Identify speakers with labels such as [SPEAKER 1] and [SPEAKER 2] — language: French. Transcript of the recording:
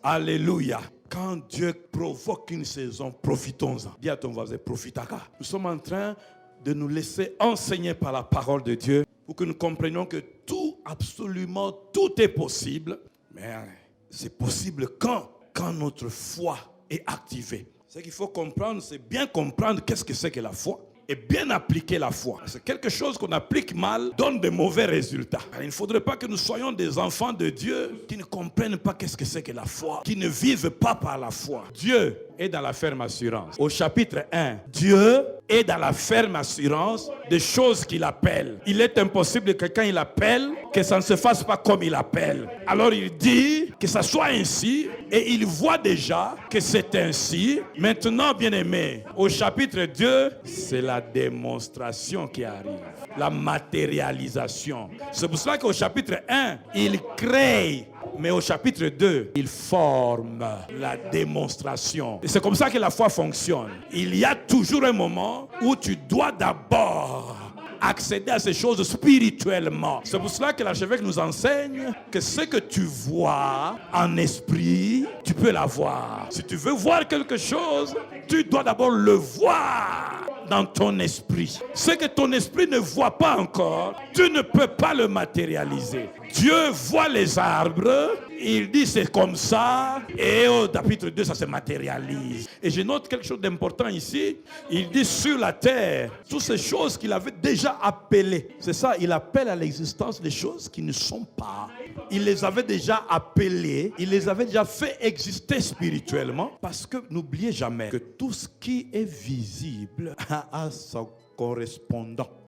[SPEAKER 1] Alléluia. Quand Dieu provoque une saison, profitons-en. Dis à ton voisin, profitaka. Nous sommes en train de nous laisser enseigner par la parole de Dieu pour que nous comprenions que tout, absolument tout est possible. Mais c'est possible quand notre foi est activée. Ce qu'il faut comprendre, c'est bien comprendre qu'est-ce que c'est que la foi. Et bien appliquer la foi. C'est quelque chose qu'on applique mal, donne de mauvais résultats. Alors, il ne faudrait pas que nous soyons des enfants de Dieu qui ne comprennent pas qu'est-ce que c'est que la foi, qui ne vivent pas par la foi. Dieu est dans la ferme assurance. Au chapitre 1, Dieu est dans la ferme assurance des choses qu'il appelle. Il est impossible que quand il appelle, que ça ne se fasse pas comme il appelle. Alors il dit que ça soit ainsi et il voit déjà que c'est ainsi. Maintenant, bien-aimé, au chapitre 2, c'est la démonstration qui arrive. La matérialisation. C'est pour cela qu'au chapitre 1, il crée. Mais au chapitre 2, il forme la démonstration. Et c'est comme ça que la foi fonctionne. Il y a toujours un moment où tu dois d'abord accéder à ces choses spirituellement. C'est pour cela que l'archevêque nous enseigne que ce que tu vois en esprit, tu peux l'avoir. Si tu veux voir quelque chose, tu dois d'abord le voir dans ton esprit. Ce que ton esprit ne voit pas encore, tu ne peux pas le matérialiser. Dieu voit les arbres, il dit c'est comme ça, et au chapitre 2, ça se matérialise. Et je note quelque chose d'important ici, il dit sur la terre, toutes ces choses qu'il avait déjà appelées. C'est ça, il appelle à l'existence des choses qui ne sont pas. Il les avait déjà appelées, il les avait déjà fait exister spirituellement, parce que n'oubliez jamais que tout ce qui est visible a son correspondant.